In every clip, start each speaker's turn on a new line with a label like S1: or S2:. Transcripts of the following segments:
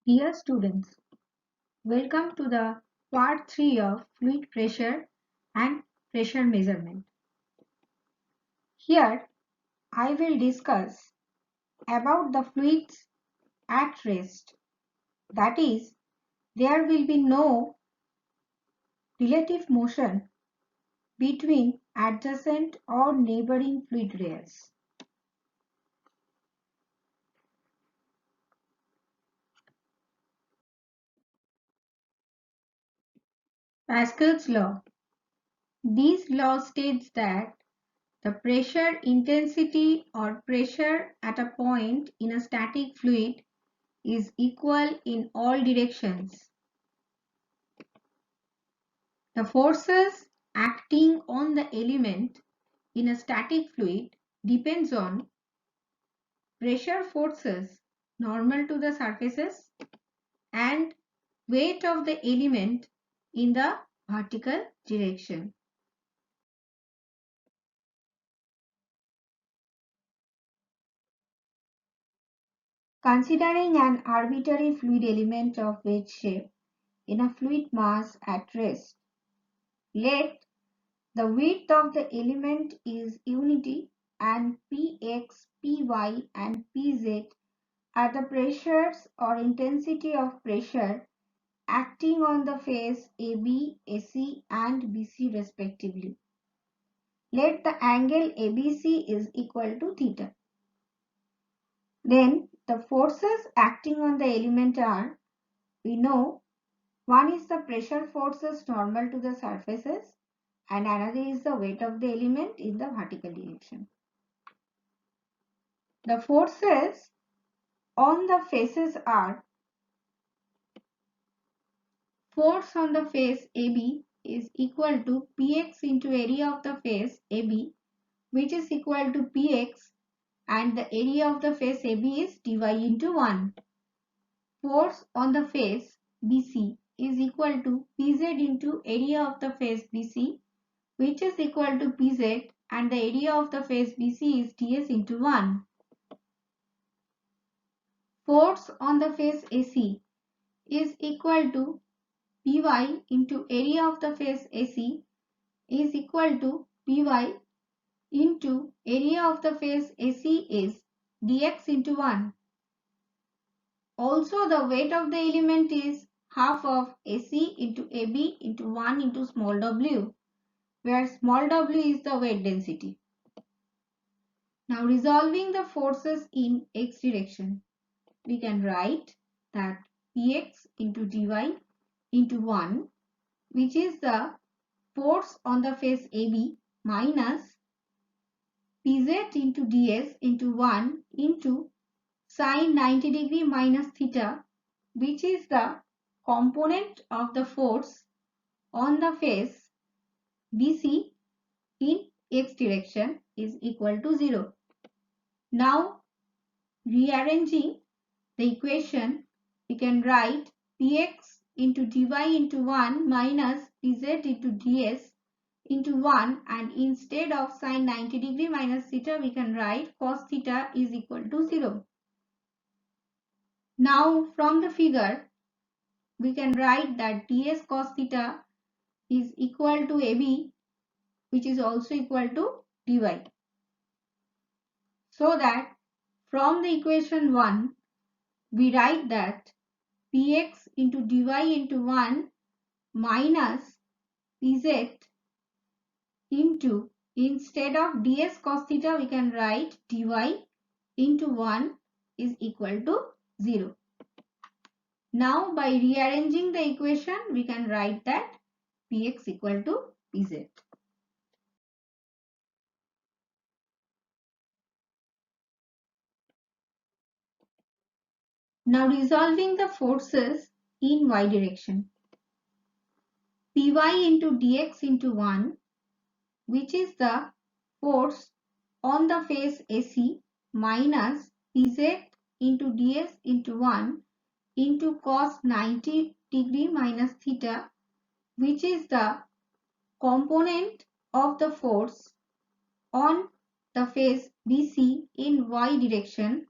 S1: Dear students, welcome to the part 3 of fluid pressure and pressure measurement. Here I will discuss about the fluids at rest. That is, there will be no relative motion between adjacent or neighboring fluid layers. Pascal's law. This law states that the pressure intensity or pressure at a point in a static fluid is equal in all directions. The forces acting on the element in a static fluid depends on pressure forces normal to the surfaces and weight of the element in the vertical direction. Considering an arbitrary fluid element of wedge shape in a fluid mass at rest, let the width of the element is unity and Px, Py and Pz are the pressures or intensity of pressure acting on the face AB, AC and BC respectively. Let the angle ABC is equal to theta. Then the forces acting on the element are, we know, one is the pressure forces normal to the surfaces and another is the weight of the element in the vertical direction. The forces on the faces are, force on the face AB is equal to Px into area of the face AB, which is equal to Px, and the area of the face AB is dy into 1. Force on the face BC is equal to Pz into area of the face BC, which is equal to Pz, and the area of the face BC is ds into 1. Force on the face AC is equal to Py into area of the face AC is equal to Py into area of the face AC is dx into 1. Also the weight of the element is half of AC into AB into 1 into small w, where small w is the weight density. Now resolving the forces in x direction, we can write that Px into dy into 1, which is the force on the face AB, minus Pz into ds into 1 into sine 90 degree minus theta, which is the component of the force on the face BC in x direction, is equal to 0. Now rearranging the equation, we can write Px into dy into 1 minus Pz into ds into 1, and instead of sine 90 degree minus theta, we can write cos theta is equal to 0. Now from the figure, we can write that ds cos theta is equal to AB, which is also equal to dy. So that from the equation 1, we write that Px into dy into 1 minus Pz into, instead of ds cos theta, we can write dy into 1 is equal to 0. Now by rearranging the equation, we can write that Px equal to Pz. Now resolving the forces in y direction. Py into dx into 1, which is the force on the face AC, minus Pz into ds into 1 into cos 90 degree minus theta, which is the component of the force on the face BC in y direction,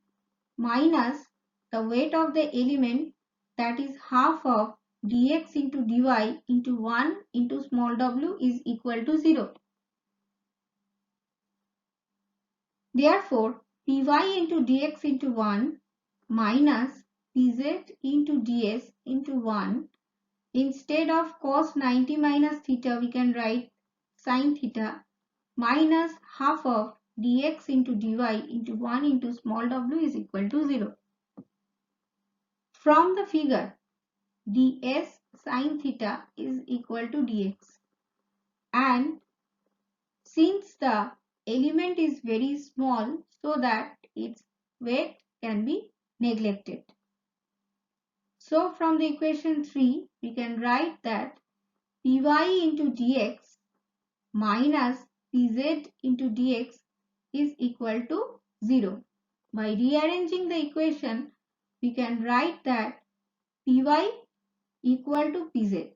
S1: minus the weight of the element that is half of dx into dy into 1 into small w is equal to 0. Therefore, py into dx into 1 minus pz into ds into 1. Instead of cos 90 minus theta, we can write sin theta minus half of dx into dy into 1 into small w is equal to 0. From the figure, ds sin theta is equal to dx, and since the element is very small, so that its weight can be neglected. So from the equation 3, we can write that py into dx minus pz into dx is equal to 0. By rearranging the equation, we can write that py equal to pz.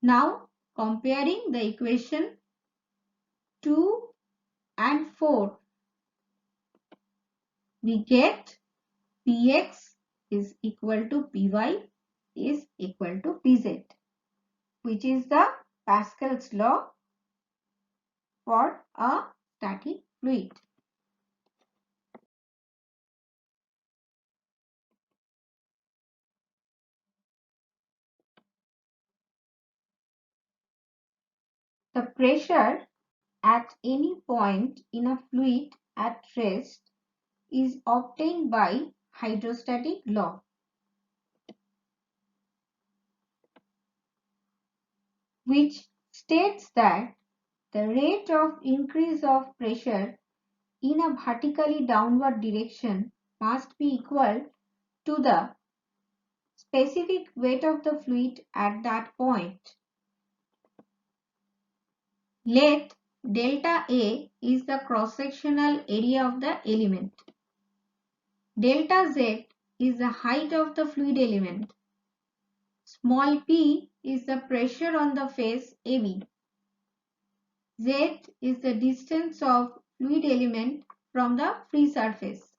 S1: Now comparing the equation 2 and 4, we get px is equal to py is equal to pz, which is the Pascal's law for a static fluid. The pressure at any point in a fluid at rest is obtained by hydrostatic law. Which states that the rate of increase of pressure in a vertically downward direction must be equal to the specific weight of the fluid at that point. Let delta A is the cross-sectional area of the element. Delta Z is the height of the fluid element. Small p is the pressure on the face AB. Z is the distance of fluid element from the free surface.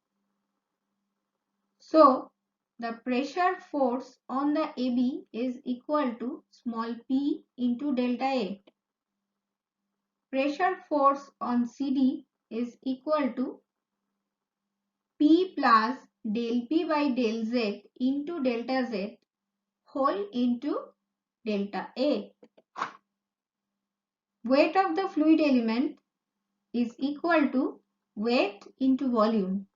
S1: So, the pressure force on the AB is equal to small p into delta A. Pressure force on CD is equal to P plus del P by del Z into delta Z whole into delta A. Weight of the fluid element is equal to weight into volume,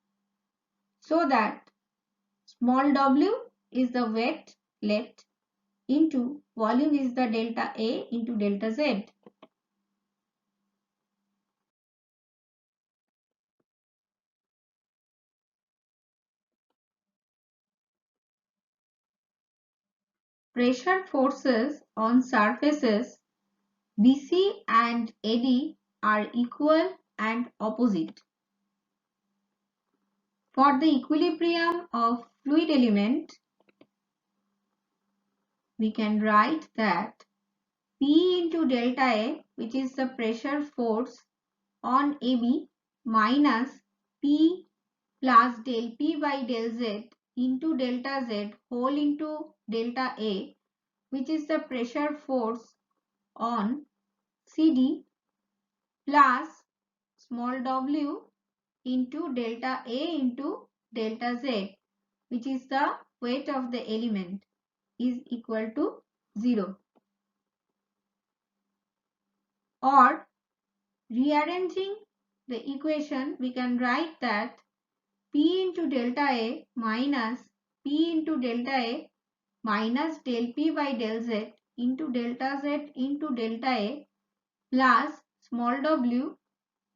S1: so that small w is the weight left into volume is the delta A into delta Z. Pressure forces on surfaces BC and AD are equal and opposite. For the equilibrium of fluid element, we can write that P into delta A, which is the pressure force on AB, minus P plus del P by del Z into delta Z whole into delta A, which is the pressure force on CD, plus small w into delta A into delta Z, which is the weight of the element, is equal to 0. Or rearranging the equation, we can write that P into delta A minus P into delta A minus del P by del Z into delta Z into delta A plus small w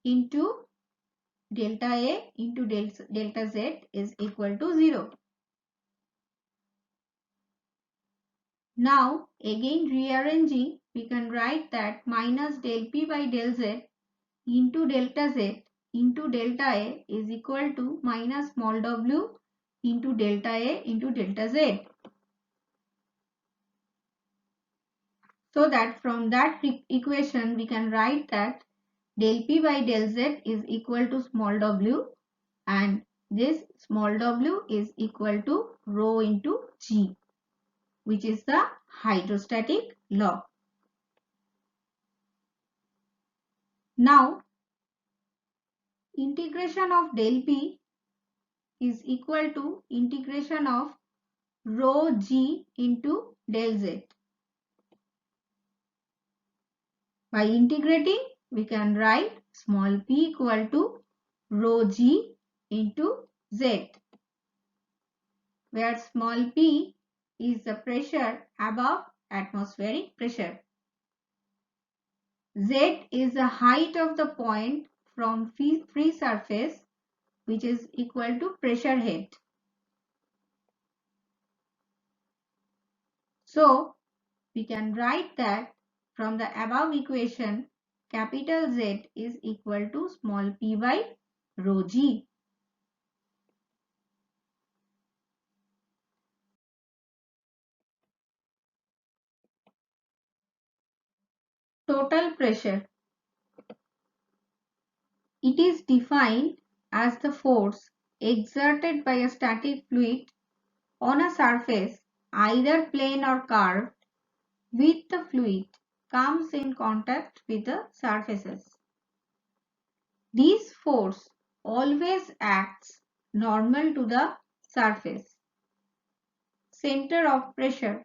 S1: into delta A into delta Z is equal to 0. Now again rearranging, we can write that minus del P by del Z into delta Z into delta A is equal to minus small w into delta A into delta Z. So that from that equation we can write that del P by del Z is equal to small w and this small w is equal to rho into g, which is the hydrostatic law. Now, integration of del P is equal to integration of rho g into del Z. By integrating, we can write small p equal to rho g into Z, where small p is the pressure above atmospheric pressure. Z is the height of the point from free surface, which is equal to pressure head. So, we can write that from the above equation, capital Z is equal to small p by rho g. Total pressure. It is defined as the force exerted by a static fluid on a surface, either plane or curved, with the fluid comes in contact with the surfaces. This force always acts normal to the surface. Center of pressure.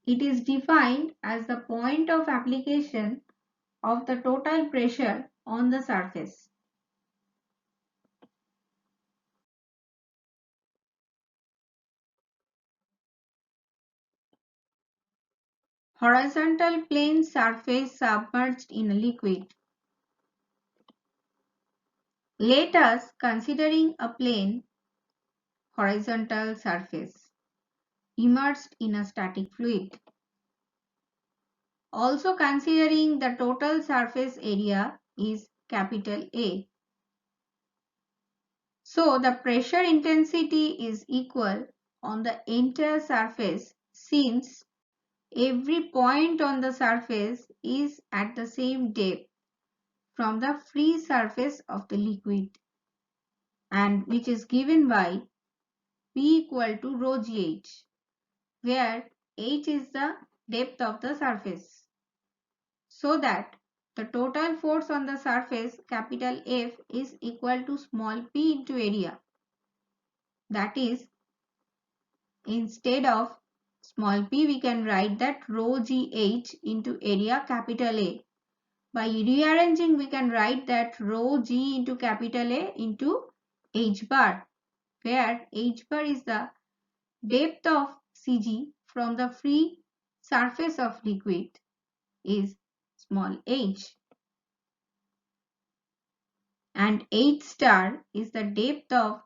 S1: It is defined as the point of application of the total pressure on the surface. Horizontal plane surface submerged in a liquid. Let us considering a plane horizontal surface immersed in a static fluid. Also considering the total surface area is capital A. So the pressure intensity is equal on the entire surface since every point on the surface is at the same depth from the free surface of the liquid, and which is given by P equal to rho gh, where h is the depth of the surface. So that the total force on the surface capital F is equal to small p into area. That is, instead of small p, we can write that rho gh into area capital A. By rearranging, we can write that rho g into capital A into h bar, where h bar is the depth of Cg from the free surface of liquid is small h, and h star is the depth of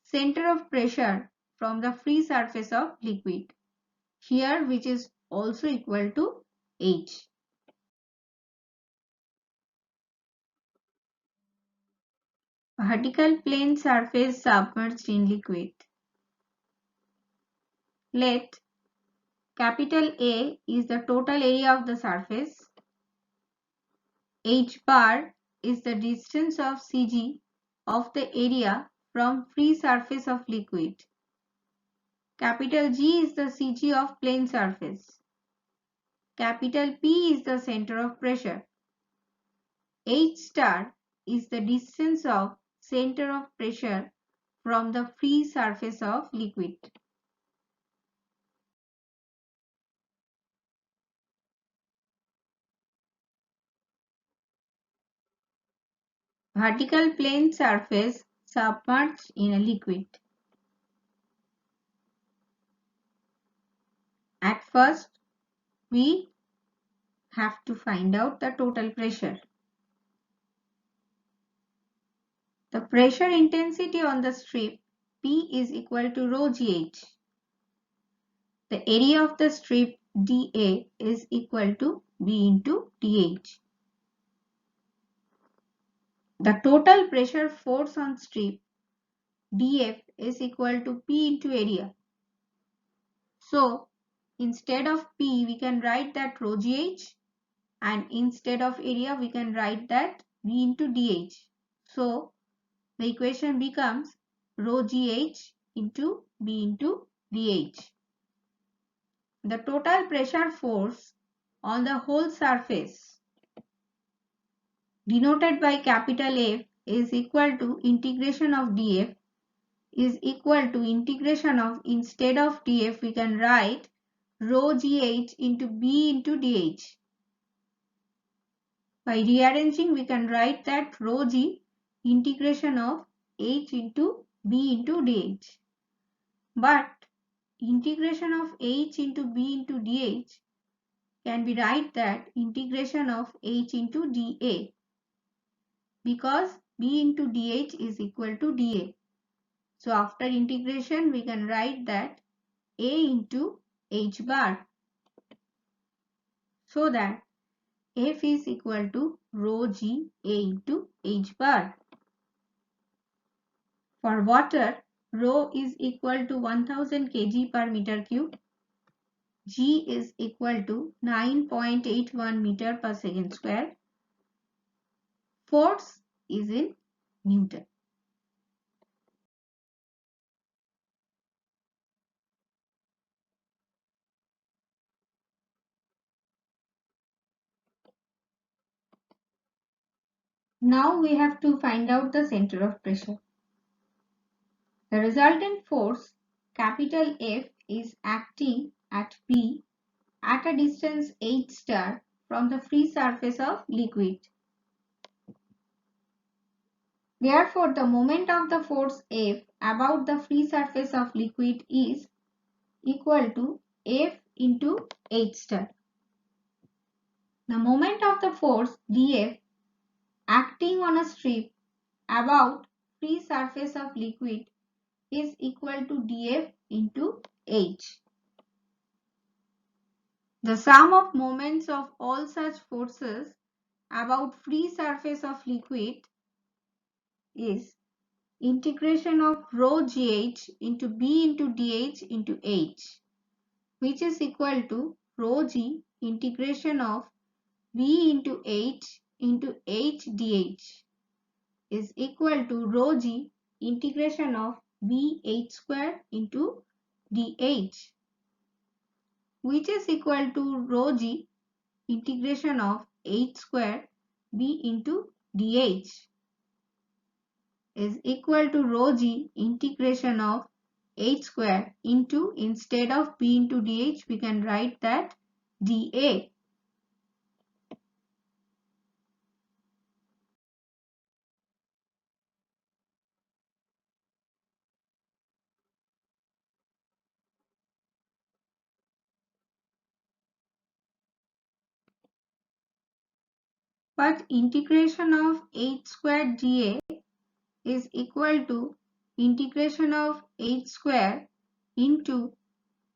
S1: center of pressure from the free surface of liquid, here which is also equal to h. Vertical plane surface submerged in liquid. Let capital A is the total area of the surface. H bar is the distance of Cg of the area from free surface of liquid. Capital G is the Cg of plane surface. Capital P is the center of pressure. H star is the distance of center of pressure from the free surface of liquid. Vertical plane surface submerged in a liquid. At first, we have to find out the total pressure. The pressure intensity on the strip P is equal to rho gh. The area of the strip dA is equal to B into dH. The total pressure force on strip dF is equal to P into area. So, instead of P, we can write that rho gh, and instead of area, we can write that V into dH. So, the equation becomes rho gh into B into dH. The total pressure force on the whole surface denoted by capital F is equal to integration of dF is equal to integration of, instead of dF we can write rho gh into B into dH. By rearranging we can write that rho g integration of h into B into dH. But integration of h into B into dH can be write that integration of h into dA, because B into dH is equal to dA. So after integration we can write that A into h bar, so that F is equal to rho g A into h bar. For water, rho is equal to 1000 kg per meter cube. G is equal to 9.81 meter per second square. Force is in Newton. Now we have to find out the center of pressure. The resultant force, capital F, is acting at P at a distance h star from the free surface of liquid. Therefore, the moment of the force F about the free surface of liquid is equal to F into h star. The moment of the force dF acting on a strip about free surface of liquid is equal to dF into h. The sum of moments of all such forces about free surface of liquid is integration of rho gh into B into dH into h, which is equal to rho g integration of B into h dH is equal to rho g integration of B h square into dH, which is equal to rho g integration of h square B into dH is equal to rho g integration of h square into, instead of B into dH we can write that dA. But integration of h square dA is equal to integration of h square into,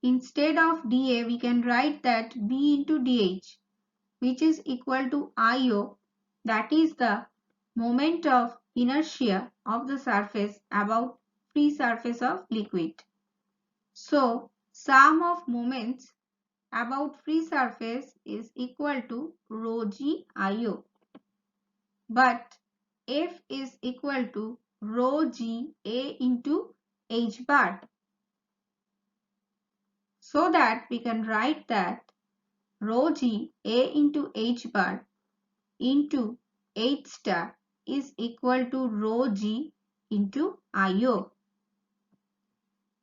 S1: instead of dA we can write that B into dH, which is equal to IO, that is the moment of inertia of the surface about free surface of liquid. So sum of moments about free surface is equal to rho g IO, but F is equal to rho g A into h bar, so that we can write that rho g A into h bar into h star is equal to rho g into IO.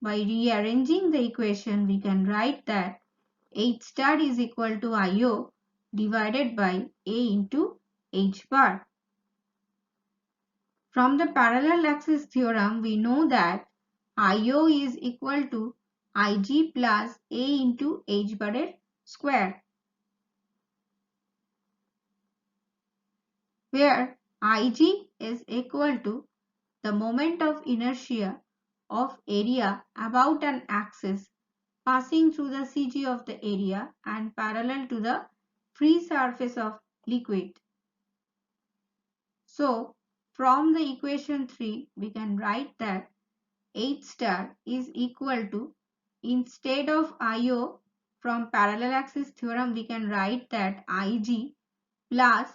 S1: By rearranging the equation we can write that h star is equal to IO divided by A into h bar. From the parallel axis theorem, we know that IO is equal to Ig plus A into h bar square, where Ig is equal to the moment of inertia of area about an axis passing through the CG of the area and parallel to the free surface of liquid. So, from the equation 3, we can write that h star is equal to, instead of IO, from parallel axis theorem we can write that Ig plus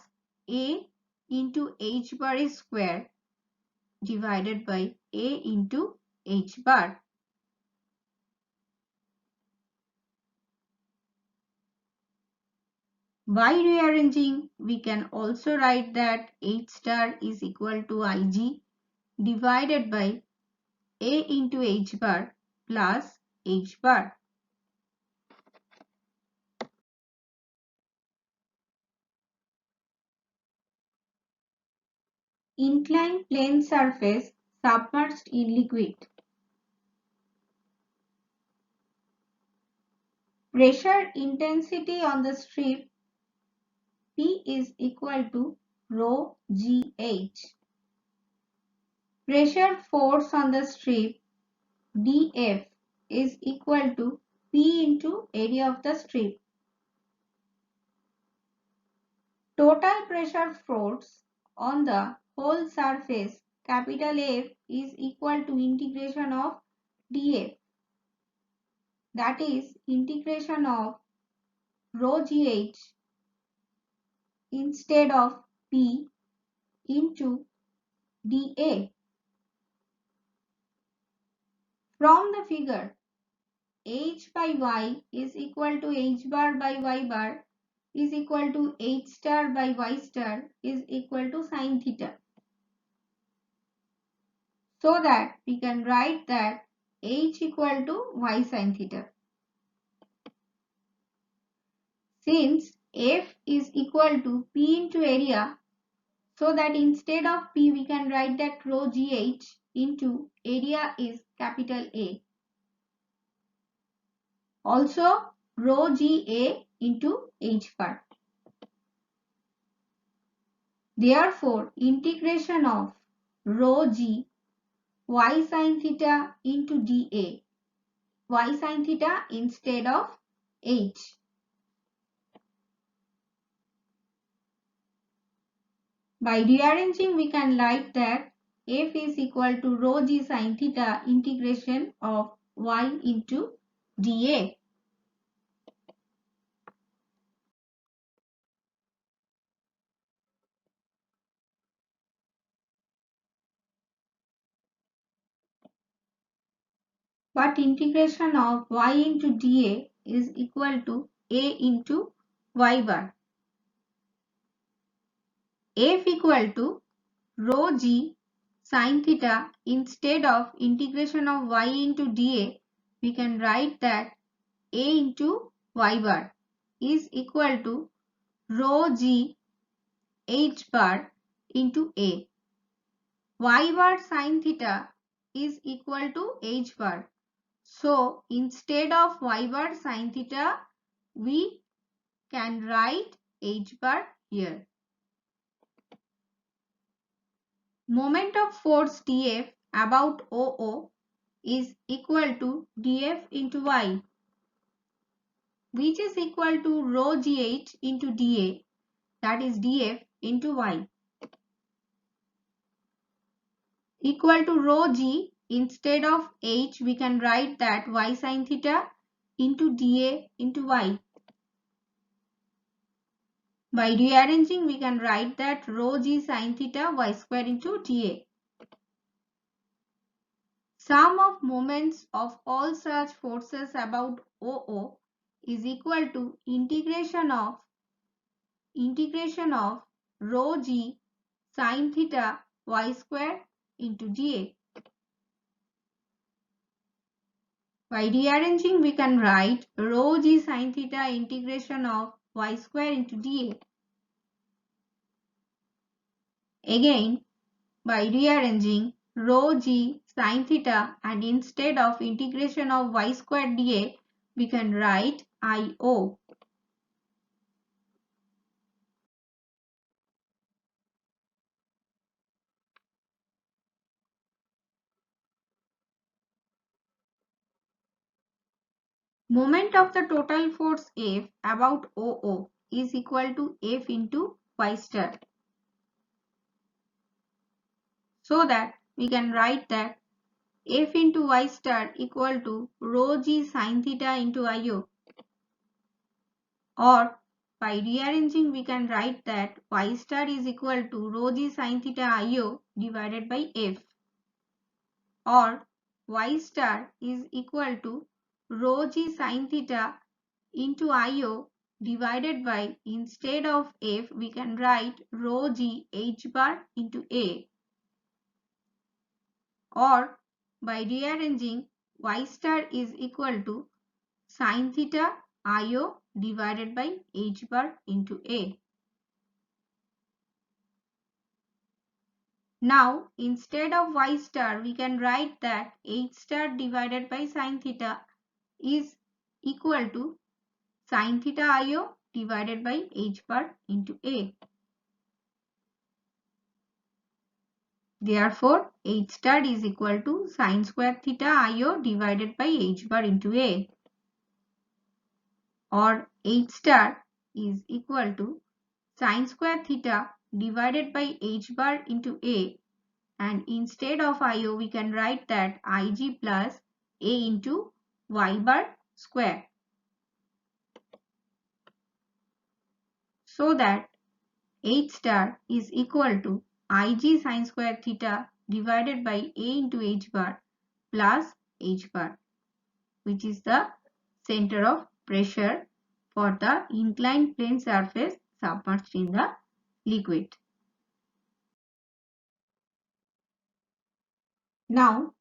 S1: A into h bar square divided by A into H bar. By rearranging, we can also write that H star is equal to Ig divided by A into H bar plus H bar. Inclined plane surface submerged in liquid. Pressure intensity on the strip P is equal to rho GH. Pressure force on the strip dF is equal to P into area of the strip. Total pressure force on the whole surface capital F is equal to integration of dF, that is integration of rho GH instead of P into dA. From the figure, H by Y is equal to H bar by Y bar is equal to H star by Y star is equal to sin theta. So that we can write that H equal to Y sin theta. Since F is equal to P into area, so that instead of P we can write that rho GH into area is capital A. Also rho GA into H bar. Therefore, integration of rho G Y sin theta into dA, Y sin theta instead of H. By rearranging, we can write that F is equal to rho G sin theta integration of Y into dA. But integration of Y into dA is equal to A into Y bar. F equal to rho G sin theta instead of integration of Y into dA, we can write that A into Y bar is equal to rho G H bar into A. Y bar sin theta is equal to H bar. So instead of Y bar sin theta, we can write H bar here. Moment of force Df about OO is equal to dF into Y, which is equal to rho GH into dA, that is dF into Y, equal to rho G. Instead of H, we can write that Y sin theta into dA into Y. By rearranging, we can write that rho G sin theta Y square into dA. Sum of moments of all such forces about OO is equal to integration of rho G sin theta Y square into dA. By rearranging, we can write rho G sin theta integration of Y square into dA. Again, by rearranging rho G sin theta and instead of integration of Y square dA, we can write IO. Moment of the total force F about OO is equal to F into Y star. So that we can write that F into Y star equal to rho G sin theta into IO. Or by rearranging, we can write that Y star is equal to rho G sin theta IO divided by F. or y star is equal to rho g sin theta into IO divided by, instead of F, we can write rho g h bar into A, or by rearranging, y star is equal to sin theta IO divided by h bar into A. Now, instead of y star, we can write that h star divided by sin theta is equal to sin theta IO divided by h bar into A. Therefore, h star is equal to sin square theta IO divided by h bar into A, or h star is equal to sin square theta divided by h bar into A, and instead of IO we can write that Ig plus A into y bar square, so that h star is equal to Ig sin square theta divided by A into h bar plus h bar, which is the center of pressure for the inclined plane surface submerged in the liquid. Now,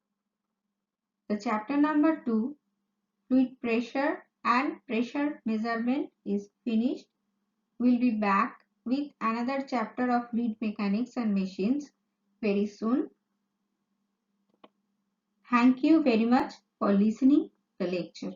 S1: the chapter number 2, fluid pressure and pressure measurement, is finished. We'll be back with another chapter of fluid mechanics and machines very soon. Thank you very much for listening to the lecture.